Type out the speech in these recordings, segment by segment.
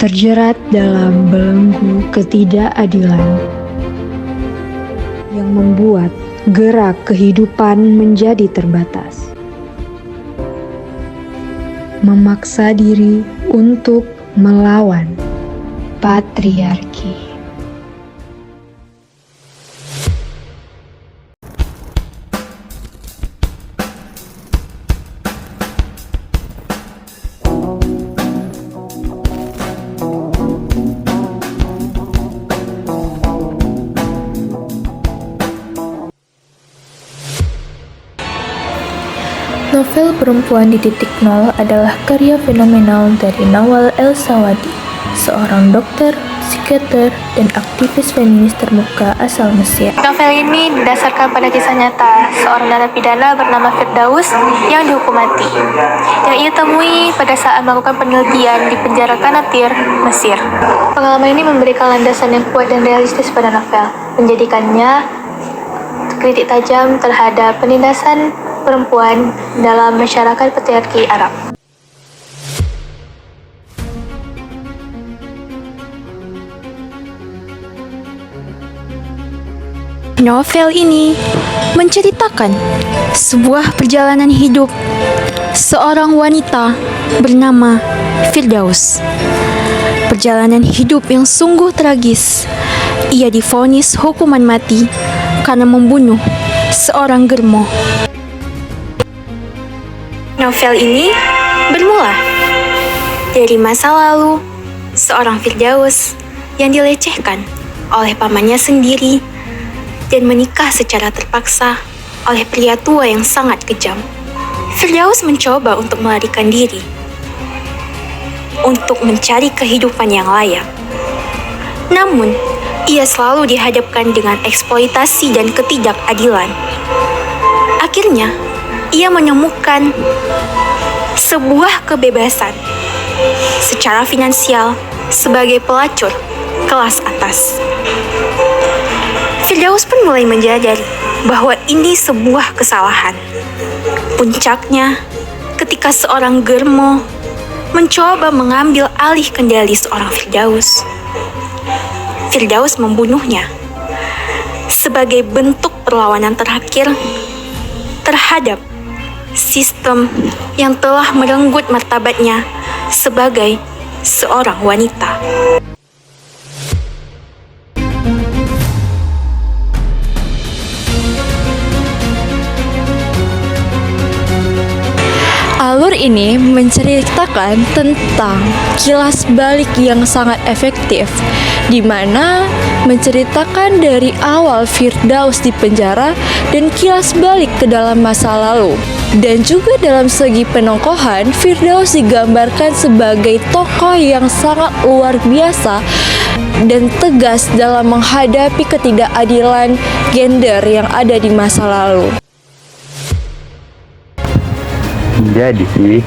terjerat dalam belenggu ketidakadilan yang membuat gerak kehidupan menjadi terbatas, memaksa diri untuk melawan patriarki. Novel Perempuan di Titik Nol adalah karya fenomenal dari Nawal El-Sawadi, seorang dokter, psikiater, dan aktivis feminis terbuka asal Mesir. Novel ini didasarkan pada kisah nyata seorang narapidana bernama Firdaus yang dihukum mati, yang ia temui pada saat melakukan penelitian di penjara Kanatir, Mesir. Pengalaman ini memberikan landasan yang kuat dan realistis pada novel, menjadikannya kritik tajam terhadap penindasan perempuan dalam masyarakat patriarki Arab. Novel ini menceritakan sebuah perjalanan hidup seorang wanita bernama Firdaus. Perjalanan hidup yang sungguh tragis. Ia divonis hukuman mati karena membunuh seorang germo. Novel ini bermula dari masa lalu seorang Firdaus yang dilecehkan oleh pamannya sendiri dan menikah secara terpaksa oleh pria tua yang sangat kejam. Firdaus mencoba untuk melarikan diri, untuk mencari kehidupan yang layak. Namun, ia selalu dihadapkan dengan eksploitasi dan ketidakadilan. Akhirnya, ia menemukan sebuah kebebasan secara finansial sebagai pelacur kelas atas. Firdaus pun mulai menyadari bahwa ini sebuah kesalahan. Puncaknya ketika seorang germo mencoba mengambil alih kendali seorang Firdaus. Firdaus membunuhnya sebagai bentuk perlawanan terakhir terhadap sistem yang telah merenggut martabatnya sebagai seorang wanita. Alur ini menceritakan tentang kilas balik yang sangat efektif, di mana menceritakan dari awal Firdaus di penjara dan kilas balik ke dalam masa lalu. Dan juga dalam segi penokohan, Firdaus digambarkan sebagai tokoh yang sangat luar biasa dan tegas dalam menghadapi ketidakadilan gender yang ada di masa lalu. Jadi,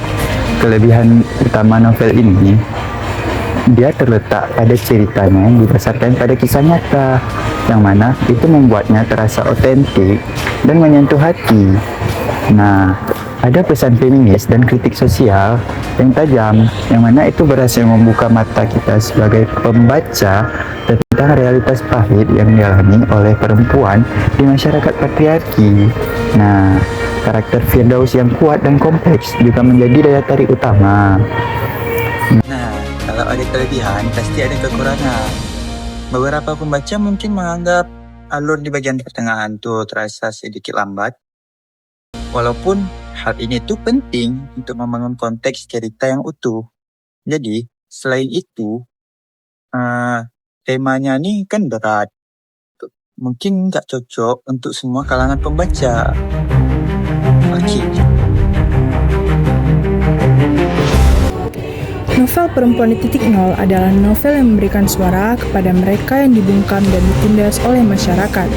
kelebihan utama novel ini, dia terletak pada ceritanya yang didasarkan pada kisah nyata, yang mana itu membuatnya terasa otentik dan menyentuh hati. Nah, ada pesan feminis dan kritik sosial yang tajam, yang mana itu berhasil membuka mata kita sebagai pembaca tentang realitas pahit yang dialami oleh perempuan di masyarakat patriarki. Nah, karakter Firdaus yang kuat dan kompleks juga menjadi daya tarik utama. Nah, kalau ada kelebihan, pasti ada kekurangan. Beberapa pembaca mungkin menganggap alur di bagian pertengahan tuh terasa sedikit lambat. Walaupun hal ini tuh penting untuk membangun konteks cerita yang utuh. Jadi, selain itu, temanya nih kan berat. Mungkin nggak cocok untuk semua kalangan pembaca. Oke. Novel Perempuan di Titik Nol adalah novel yang memberikan suara kepada mereka yang dibungkam dan ditindas oleh masyarakat.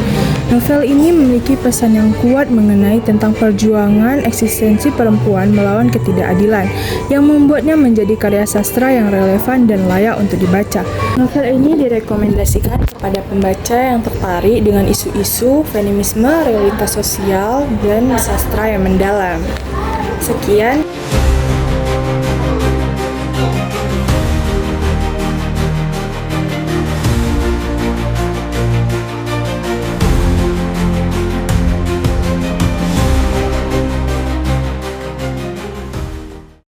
Novel ini memiliki pesan yang kuat mengenai tentang perjuangan eksistensi perempuan melawan ketidakadilan, yang membuatnya menjadi karya sastra yang relevan dan layak untuk dibaca. Novel ini direkomendasikan kepada pembaca yang tertarik dengan isu-isu feminisme, realitas sosial, dan sastra yang mendalam. Sekian.